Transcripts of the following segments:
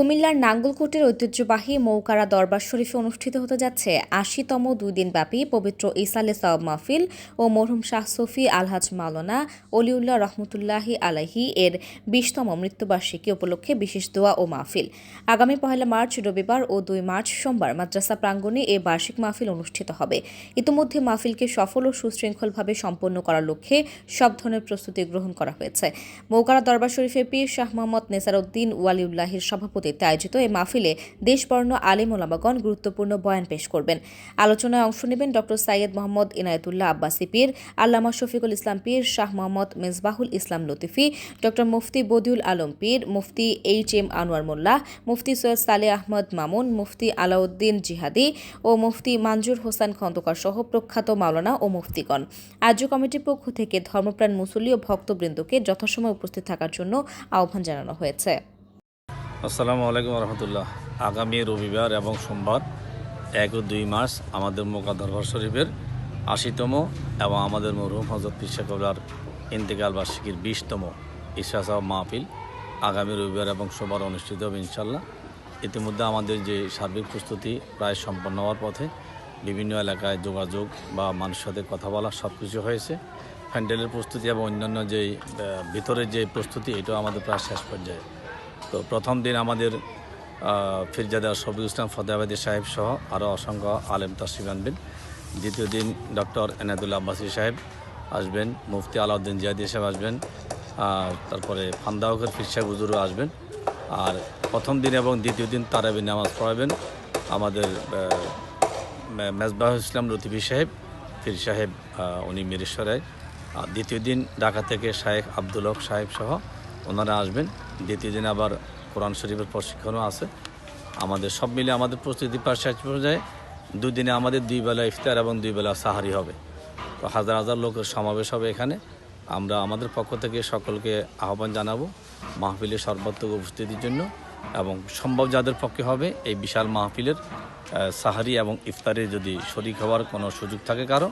কুমিল্লার নাঙ্গলকোটের ঐতিহ্যবাহী মৌকারা দরবার শরীফে অনুষ্ঠিত হতে যাচ্ছে ৮০তম ২ দিনব্যাপী পবিত্র ইসালে সওয়াব মাহফিল ও মরহুম শাহ সফি আলহাজ মাওলানা অলিউল্লাহ রহমতুল্লাহি আলাইহি এর ২০তম মৃত্যুবার্ষিকী উপলক্ষে বিশেষ দোয়া ও মাহফিল। আগামী ১ মার্চ রবিবার ও ২ মার্চ সোমবার মাদ্রাসা প্রাঙ্গণে এ বার্ষিক মাহফিল অনুষ্ঠিত হবে। ইতিমধ্যে মাহফিলকে সফল ও সুশৃঙ্খলভাবে সম্পন্ন করার লক্ষ্যে সব ধরনের প্রস্তুতি গ্রহণ করা হয়েছে। মৌকারা দরবার শরীফে পীর শাহ মোহাম্মদ নেসারউদ্দিন ওয়ালিউল্লাহির সভাপতিত্বে আয়োজিত এই মাহফিলে দেশবর্ণ আলেম ওলামাগণ গুরুত্বপূর্ণ বয়ান পেশ করবেন। আলোচনায় অংশ নেবেন ডক্টর সাইয়্যেদ মোহাম্মদ ইনায়েতুল্লাহ আব্বাসী পীর, আল্লামা শফিকুল ইসলাম পীর, শাহ মোহাম্মদ মেজবাহুল ইসলাম লতিফি, ডক্টর মুফতি বদিউল আলম পীর, মুফতি এইচ.এম. আনোয়ার মোল্লাহ, মুফতি সৈয়দ সালেহ আহমদ মামুন, মুফতি আলাউদ্দিন জিহাদি ও মুফতি মানজুর হোসেন খন্দকার সহ প্রখ্যাত মাওলানা ও মুফতিগণ। আয়োজক কমিটির পক্ষ থেকে ধর্মপ্রাণ মুসল্লি ও ভক্তবৃন্দকে যথাসময়ে উপস্থিত থাকার জন্য আহ্বান জানানো হয়েছে। আসসালামু আলাইকুম রহমতুল্লাহ। আগামী রবিবার এবং সোমবার ১ ও ২ মার্চ আমাদের মৌকা দরবার শরীফের ৮০তম এবং আমাদের মরহুম হযরত পীর শাহ কেবলার ইন্তেকাল বার্ষিকীর ২০তম ইসা সওয়াব মাহফিল আগামী রবিবার এবং সোমবার অনুষ্ঠিত হবে ইনশাল্লাহ। ইতিমধ্যে আমাদের যে সার্বিক প্রস্তুতি প্রায় সম্পন্ন হওয়ার পথে, বিভিন্ন এলাকায় যোগাযোগ বা মানুষের সাথে কথা বলা সব কিছু হয়েছে। প্যান্ডেলের প্রস্তুতি এবং অন্যান্য যে ভিতরের যে প্রস্তুতি, এটাও আমাদের প্রায় শেষ পর্যায়ে। তো প্রথম দিন আমাদের ফিরজাদা শফিকুল ইসলাম ফতেহাবাদী সাহেব সহ আরও অসংখ্য আলেম তাশরিফ আনবেন। দ্বিতীয় দিন ডক্টর এনায়েতুল্লাহ আব্বাসী সাহেব আসবেন, মুফতি আলাউদ্দিন জিহাদি সাহেব আসবেন, তারপরে ফান্দাহকের পীর সাহেব হুজুরও আসবেন। আর প্রথম দিন এবং দ্বিতীয় দিন তারাবি নামাজ পড়াবেন আমাদের মেজবাহুল ইসলাম লতিফি সাহেব পীর সাহেব, উনি মিরেশ্বরায়। দ্বিতীয় দিন ঢাকা থেকে শায়েখ আব্দুল হক সাহেব সহ ওনারা আসবেন। দ্বিতীয় দিন আবার কোরআন শরীফের প্রশিক্ষণও আছে। আমাদের সব মিলে আমাদের প্রস্তুতি প্রায় শেষ পর্যায়ে। দুদিনে আমাদের ২ বেলা ইফতার এবং ২ বেলা সাহারি হবে। তো হাজার হাজার লোকের সমাবেশ হবে এখানে। আমরা আমাদের পক্ষ থেকে সকলকে আহ্বান জানাবো মাহফিলের সর্বাত্মক উপস্থিতির জন্য, এবং সম্ভব যাদের পক্ষে হবে এই বিশাল মাহফিলের সাহারি এবং ইফতারে যদি শরীক হওয়ার কোনো সুযোগ থাকে কারো,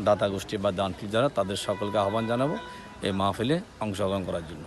দাতা গোষ্ঠী বা দানকৃত যারা, তাদের সকলকে আহ্বান জানাবো এই মাহফিলে অংশগ্রহণ করার জন্য।